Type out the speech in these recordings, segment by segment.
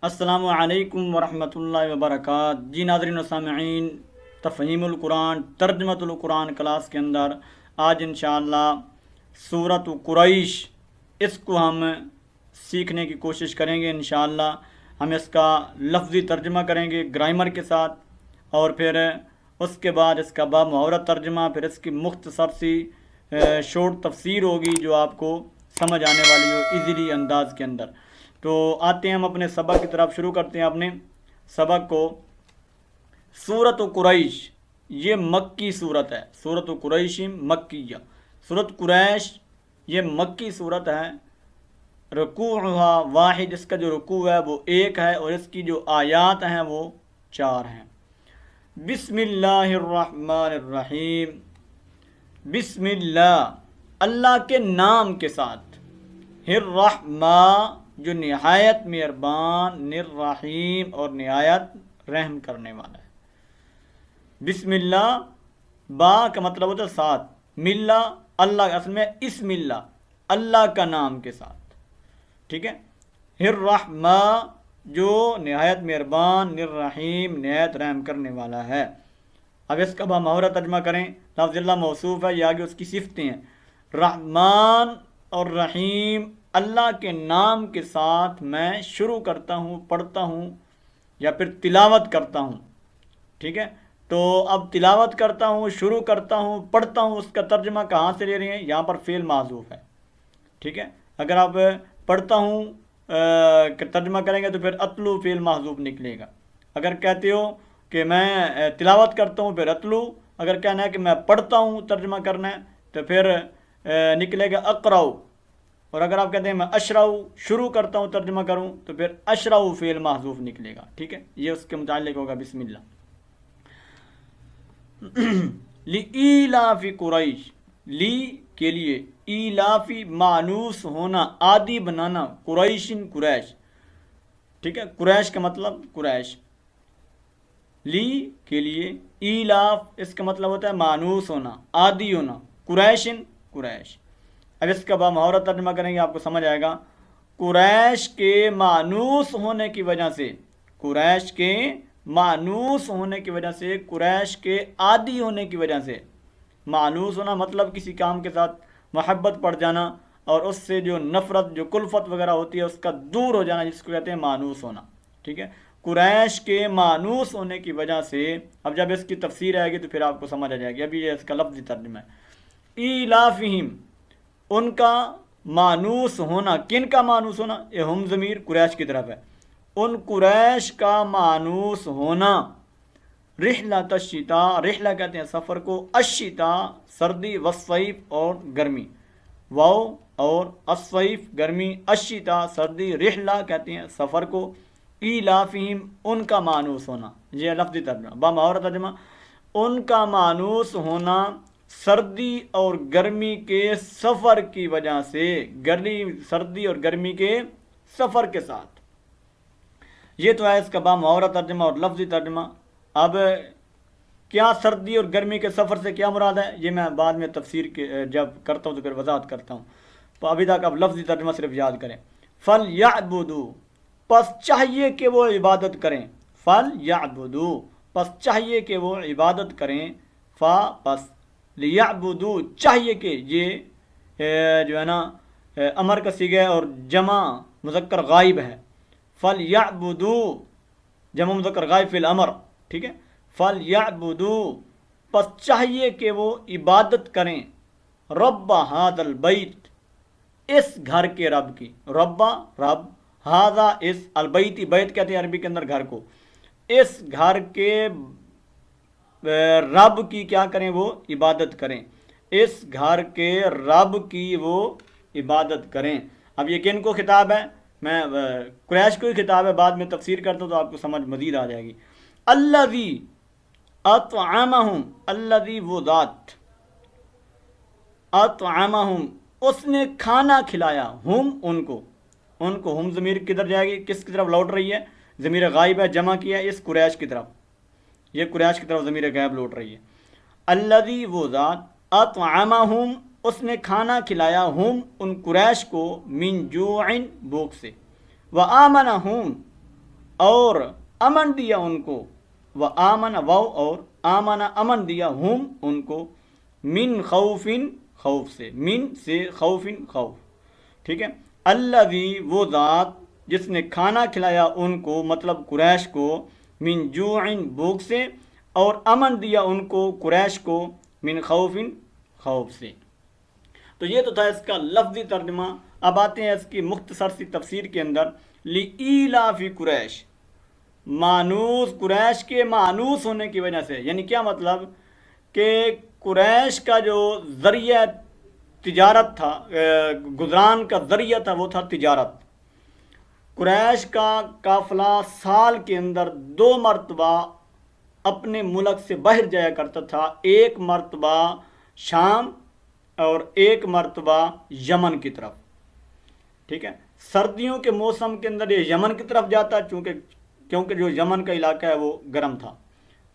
السلام علیکم ورحمۃ اللہ وبرکاتہ۔ جی ناظرین و سامعین، تفہیم القرآن ترجمۃ القرآن کلاس کے اندر آج انشاءاللہ سورۃ قریش اس کو ہم سیکھنے کی کوشش کریں گے۔ انشاءاللہ ہم اس کا لفظی ترجمہ کریں گے گرامر کے ساتھ، اور پھر اس کے بعد اس کا با محاورہ ترجمہ، پھر اس کی مختصر سی شارٹ تفسیر ہوگی جو آپ کو سمجھ آنے والی ہو ایزیلی انداز کے اندر۔ تو آتے ہیں ہم اپنے سبق کی طرف، شروع کرتے ہیں اپنے سبق کو۔ سورۃ قریش یہ مکی صورت ہے، سورۃ قریش مکیہ، سورۃ قریش یہ مکی صورت ہے۔ رکوعها واحد، اس کا جو رکوع ہے وہ ایک ہے، اور اس کی جو آیات ہیں وہ 4 ہیں۔ بسم اللہ الرحمن الرحیم، بسم اللہ اللہ کے نام کے ساتھ، الرحمن جو نہایت مہربان، الرحیم اور نہایت رحم کرنے والا ہے۔ بسم اللہ با کا مطلب ہوتا ہے ساتھ، ملا اللہ، اصل میں اسم اللہ اللہ کا نام کے ساتھ، ٹھیک ہے۔ الرحمن جو نہایت مہربان، الرحیم نہایت رحم کرنے والا ہے۔ اب اس کا با محاورہ ترجمہ کریں۔ لفظ اللہ موصوف ہے، یہ آگے اس کی صفتیں ہیں۔ رحمان اور رحیم اللہ کے نام کے ساتھ میں شروع کرتا ہوں، پڑھتا ہوں یا پھر تلاوت کرتا ہوں، ٹھیک ہے۔ تو اب تلاوت کرتا ہوں، شروع کرتا ہوں، پڑھتا ہوں، اس کا ترجمہ کہاں سے لے رہے ہیں؟ یہاں پر فعل محذوف ہے، ٹھیک ہے۔ اگر آپ پڑھتا ہوں ترجمہ کریں گے تو پھر اتلو فعل محذوف نکلے گا۔ اگر کہتے ہو کہ میں تلاوت کرتا ہوں پھر اتلو، اگر کہنا ہے کہ میں پڑھتا ہوں ترجمہ کرنا ہے تو پھر نکلے گا اقراؤ، اور اگر آپ کہتے ہیں میں اشراؤ شروع کرتا ہوں ترجمہ کروں تو پھر اشراؤ فعل محذوف نکلے گا، ٹھیک ہے۔ یہ اس کے متعلق ہوگا۔ بسم اللہ لإیلاف قریش، لی کے لیے، ایلافی مانوس ہونا، عادی بنانا، قریشن قریش، ٹھیک ہے۔ قریش کا مطلب قریش، لی کے لیے، ایلاف اس کا مطلب ہوتا ہے مانوس ہونا، عادی ہونا، قریشن قریش۔ اب اس کا با محاورہ ترجمہ کریں گے، آپ کو سمجھ آئے گا۔ قریش کے مانوس ہونے کی وجہ سے، قریش کے مانوس ہونے کی وجہ سے، قریش کے عادی ہونے کی وجہ سے، مانوس ہونا مطلب کسی کام کے ساتھ محبت پڑ جانا، اور اس سے جو نفرت، جو کلفت وغیرہ ہوتی ہے اس کا دور ہو جانا، جس کو کہتے ہیں مانوس ہونا، ٹھیک ہے۔ قریش کے مانوس ہونے کی وجہ سے، اب جب اس کی تفسیر آئے گی تو پھر آپ کو سمجھ آ جائے گی۔ ابھی یہ اس کا لفظی ترجمہ ہے۔ ایلافہم ان کا مانوس ہونا، کن کا مانوس ہونا؟ یہ ہم ضمیر قریش کی طرف ہے۔ ان قریش کا مانوس ہونا، رحلۃ الشتاء، رحلہ کہتے ہیں سفر کو، الشتاء سردی، والصیف اور گرمی، واو اور الصیف گرمی، الشتاء سردی، رحلہ کہتے ہیں سفر کو، ایلافہم ان کا مانوس ہونا، یہ لفظی ترجمہ۔ با محاورہ ترجمہ، ان کا مانوس ہونا سردی اور گرمی کے سفر کی وجہ سے، سردی اور گرمی کے سفر کے ساتھ۔ یہ تو ہے اس کا با محاورہ ترجمہ اور لفظی ترجمہ۔ اب کیا سردی اور گرمی کے سفر سے کیا مراد ہے، یہ میں بعد میں تفسیر کے جب کرتا ہوں تو پھر وضاحت کرتا ہوں۔ تو ابھی تک اب لفظی ترجمہ صرف یاد کریں۔ فَلْيَعْبُدُوا پس چاہیے کہ وہ عبادت کریں، فَلْيَعْبُدُوا پس چاہیے کہ وہ عبادت کریں، پس لیعبدو چاہیے کہ، یہ جو ہے نا امر کا صیغہ ہے اور جمع مذکر غائب ہے۔ فلیعبدو جمع مذکر غائب فی الامر، ٹھیک ہے۔ فلیعبدو پس چاہیے کہ وہ عبادت کریں، رب ھذا البیت اس گھر کے رب کی، رب ھذا اس، البیت بیت کہتے ہیں عربی کے اندر گھر کو، اس گھر کے رب کی کیا کریں؟ وہ عبادت کریں، اس گھر کے رب کی وہ عبادت کریں۔ اب یہ کن کو خطاب ہے؟ میں قریش کو ہی خطاب ہے، بعد میں تفسیر کرتا ہوں تو آپ کو سمجھ مزید آ جائے گی۔ الذی اطعمہم، الذی وہ ذات، اطعمہم اس نے کھانا کھلایا، ہم ان کو ہم ضمیر کدھر جائے گی، کس کی طرف لوٹ رہی ہے؟ ضمیر غائب ہے، جمع کیا ہے اس قریش کی طرف، یہ قریش کی طرف ضمیر غائب لوٹ رہی ہے۔ الذی وہ ذات، اطعمہم اس نے کھانا کھلایا، ہم ان قریش کو، من جوع بھوک سے، وآمنہم اور امن دیا ان کو، و آمن واو اور آمن امن دیا ہم ان کو، من خوفن خوف سے، من سے خوفن خوف، ٹھیک ہے۔ الذی وہ ذات جس نے کھانا کھلایا ان کو مطلب قریش کو، من جوعن بھوک سے، اور امن دیا ان کو قریش کو من خوفن خوف سے۔ تو یہ تو تھا اس کا لفظی ترجمہ۔ اب آتے ہیں اس کی مختصر سی تفسیر کے اندر۔ لِإِيلَافِ قریش، مانوس قریش کے مانوس ہونے کی وجہ سے، یعنی کیا مطلب کہ قریش کا جو ذریعہ تجارت تھا، گزران کا ذریعہ تھا وہ تھا تجارت۔ قریش کا قافلہ سال کے اندر 2 مرتبہ اپنے ملک سے باہر جایا کرتا تھا، ایک مرتبہ شام اور ایک مرتبہ یمن کی طرف، ٹھیک ہے۔ سردیوں کے موسم کے اندر یہ یمن کی طرف جاتا کیونکہ جو یمن کا علاقہ ہے وہ گرم تھا،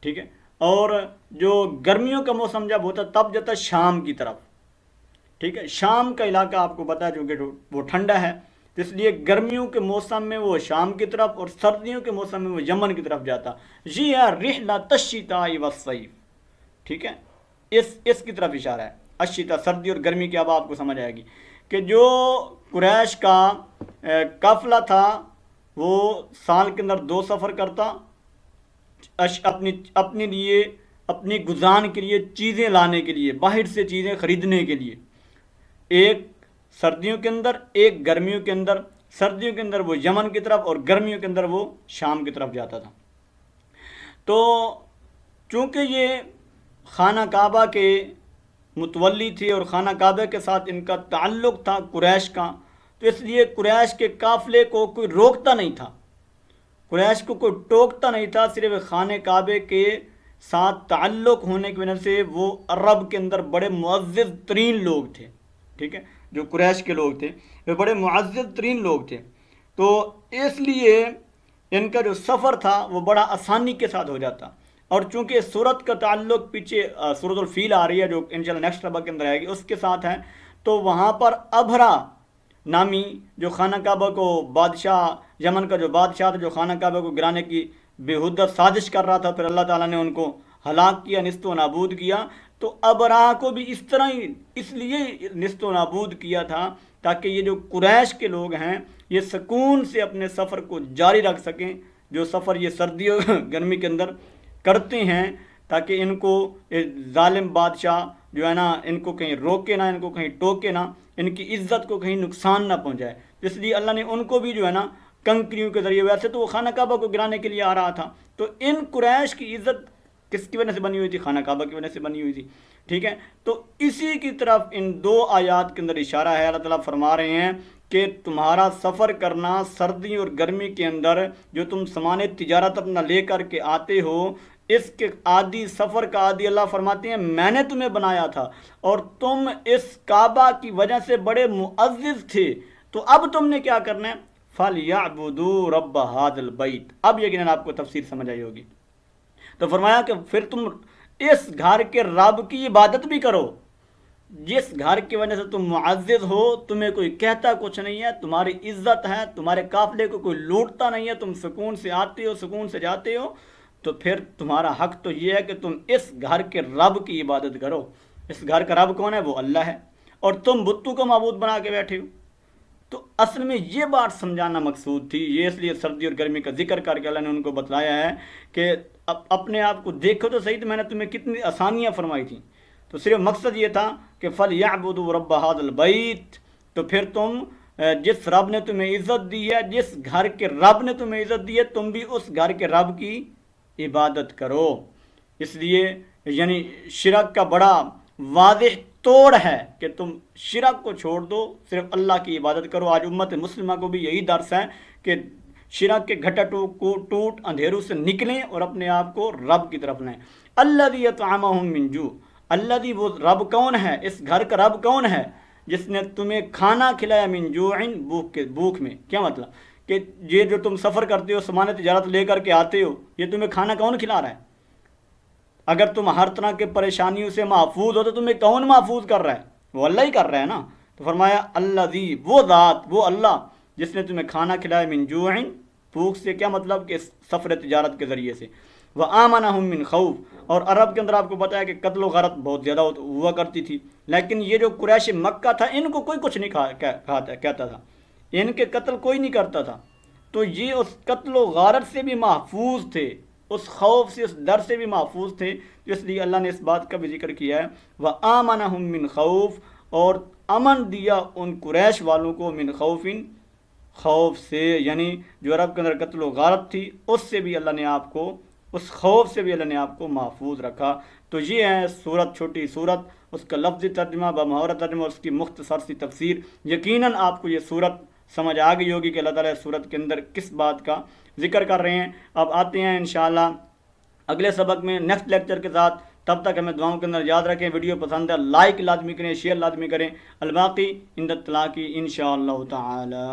ٹھیک ہے، اور جو گرمیوں کا موسم جب ہوتا تب جاتا شام کی طرف، ٹھیک ہے۔ شام کا علاقہ آپ کو پتا ہے چونکہ وہ ٹھنڈا ہے، اس لیے گرمیوں کے موسم میں وہ شام کی طرف اور سردیوں کے موسم میں وہ یمن کی طرف جاتا۔ یہ ہے رحلۃ الشتاء والصیف، ٹھیک ہے، اس کی طرف اشارہ ہے۔ الشتاء سردی اور گرمی کی اب آپ کو سمجھ آئے گی کہ جو قریش کا قافلہ تھا وہ سال کے اندر 2 سفر کرتا اپنے لیے، اپنی گزران کے لیے، چیزیں لانے کے لیے، باہر سے چیزیں خریدنے کے لیے، ایک سردیوں کے اندر ایک گرمیوں کے اندر۔ سردیوں کے اندر وہ یمن کی طرف اور گرمیوں کے اندر وہ شام کی طرف جاتا تھا۔ تو چونکہ یہ خانہ کعبہ کے متولی تھے اور خانہ کعبہ کے ساتھ ان کا تعلق تھا قریش کا، تو اس لیے قریش کے قافلے کو کوئی روکتا نہیں تھا، قریش کو کوئی ٹوکتا نہیں تھا، صرف خانہ کعبے کے ساتھ تعلق ہونے کی وجہ سے وہ عرب کے اندر بڑے معزز ترین لوگ تھے، ٹھیک ہے، جو قریش کے لوگ تھے وہ بڑے معزز ترین لوگ تھے، تو اس لیے ان کا جو سفر تھا وہ بڑا آسانی کے ساتھ ہو جاتا۔ اور چونکہ سورت کا تعلق پیچھے سورت الفیل آ رہی ہے جو انشاءاللہ نیکسٹ سبق کے اندر آئے گی اس کے ساتھ ہے، تو وہاں پر ابھرا نامی جو خانہ کعبہ کو بادشاہ، یمن کا جو بادشاہ تھا جو خانہ کعبہ کو گرانے کی بےہودہ سازش کر رہا تھا، پھر اللہ تعالیٰ نے ان کو ہلاک کیا، نیست و نابود کیا۔ تو ابرہہ کو بھی اس طرح ہی اس لیے نیست و نابود کیا تھا تاکہ یہ جو قریش کے لوگ ہیں یہ سکون سے اپنے سفر کو جاری رکھ سکیں، جو سفر یہ سردی اور گرمی کے اندر کرتے ہیں، تاکہ ان کو ظالم بادشاہ جو ہے نا ان کو کہیں روکے نہ، ان کو کہیں ٹوکے نہ، ان کی عزت کو کہیں نقصان نہ پہنچائے۔ اس لیے اللہ نے ان کو بھی جو ہے نا کنکریوں کے ذریعے، ویسے تو وہ خانہ کعبہ کو گرانے کے لیے آ رہا تھا، تو ان قریش کی عزت کس کی وجہ سے بنی ہوئی تھی؟ خانہ کعبہ کی وجہ سے بنی ہوئی تھی، ٹھیک ہے۔ تو اسی کی طرف ان 2 آیات کے اندر اشارہ ہے۔ اللہ تعالیٰ فرما رہے ہیں کہ تمہارا سفر کرنا سردی اور گرمی کے اندر، جو تم سامان تجارت اپنا لے کر کے آتے ہو، اس کے عادی سفر کا عادی اللہ فرماتے ہیں میں نے تمہیں بنایا تھا، اور تم اس کعبہ کی وجہ سے بڑے معزز تھے، تو اب تم نے کیا کرنا ہے؟ فَلْيَعْبُدُوا رَبَّ هَذَا الْبَيْتِ۔ اب یقیناً آپ کو تفسیر سمجھ آئی ہوگی۔ تو فرمایا کہ پھر تم اس گھر کے رب کی عبادت بھی کرو، جس گھر کی وجہ سے تم معزز ہو، تمہیں کوئی کہتا کچھ نہیں ہے، تمہاری عزت ہے، تمہارے قافلے کو کوئی لوٹتا نہیں ہے، تم سکون سے آتے ہو، سکون سے جاتے ہو، تو پھر تمہارا حق تو یہ ہے کہ تم اس گھر کے رب کی عبادت کرو۔ اس گھر کا رب کون ہے؟ وہ اللہ ہے، اور تم بتوں کو معبود بنا کے بیٹھے ہو۔ تو اصل میں یہ بات سمجھانا مقصود تھی، یہ اس لیے سردی اور گرمی کا ذکر کر کے اللہ نے ان کو بتلایا ہے کہ اپنے آپ کو دیکھو تو صحیح، تو میں نے تمہیں کتنی آسانیاں فرمائی تھیں، تو صرف مقصد یہ تھا کہ فَلْيَعْبُدُوا رَبَّ هَذَا الْبَيْتِ، تو پھر تم جس رب نے تمہیں عزت دی ہے، جس گھر کے رب نے تمہیں عزت دی ہے، تم بھی اس گھر کے رب کی عبادت کرو۔ اس لیے یعنی شرک کا بڑا واضح توڑ ہے کہ تم شرک کو چھوڑ دو، صرف اللہ کی عبادت کرو۔ آج امت مسلمہ کو بھی یہی درس ہے کہ شرک کے گھٹا ٹوٹ اندھیروں سے نکلیں اور اپنے آپ کو رب کی طرف لائیں۔ الذی اطعمہم من جوع، الذی وہ رب کون ہے، اس گھر کا رب کون ہے جس نے تمہیں کھانا کھلایا من جوع، بھوک میں۔ کیا مطلب کہ یہ جو تم سفر کرتے ہو، سامان تجارت لے کر کے آتے ہو، یہ تمہیں کھانا کون کھلا رہا ہے؟ اگر تم ہر طرح کے پریشانیوں سے محفوظ ہو تو تمہیں کون محفوظ کر رہا ہے؟ وہ اللہ ہی کر رہا ہے نا۔ تو فرمایا الذی، وہ ذات، وہ اللہ جس نے تمہیں کھانا کھلایا من جوع، محفوظ سے کیا مطلب کہ سفر تجارت کے ذریعے سے، وَآمَنَهُم مِّن خَوْف، اور عرب کے اندر آپ کو پتہ ہے کہ قتل و غارت بہت زیادہ ہوا کرتی تھی، لیکن یہ جو قریش مکہ تھا ان کو کوئی کچھ نہیں کہتا تھا، ان کے قتل کوئی نہیں کرتا تھا، تو یہ اس قتل و غارت سے بھی محفوظ تھے، اس خوف سے، اس ڈر سے بھی محفوظ تھے، تو اس لیے اللہ نے اس بات کا بھی ذکر کیا ہے وَآمَنَهُم مِّن خَوْف، اور امن دیا ان قریش والوں کو من خوفن، خوف سے، یعنی جو عرب کے اندر قتل و غارت تھی اس سے بھی اللہ نے آپ کو، اس خوف سے بھی اللہ نے آپ کو محفوظ رکھا۔ تو یہ ہے سورت، چھوٹی سورت، اس کا لفظی ترجمہ بمحاورہ ترجمہ، اس کی مختصر سی تفسیر۔ یقیناً آپ کو یہ سورت سمجھ آ گئی ہوگی کہ اللہ تعالیٰ سورت کے اندر کس بات کا ذکر کر رہے ہیں۔ اب آتے ہیں انشاءاللہ اگلے سبق میں نیکسٹ لیکچر کے ساتھ، تب تک ہمیں دعاؤں کے اندر یاد رکھیں، ویڈیو پسند ہے لائک لازمی کریں، شیئر لازمی کریں، الباقی عند التلاقی انشاءاللہ تعالی۔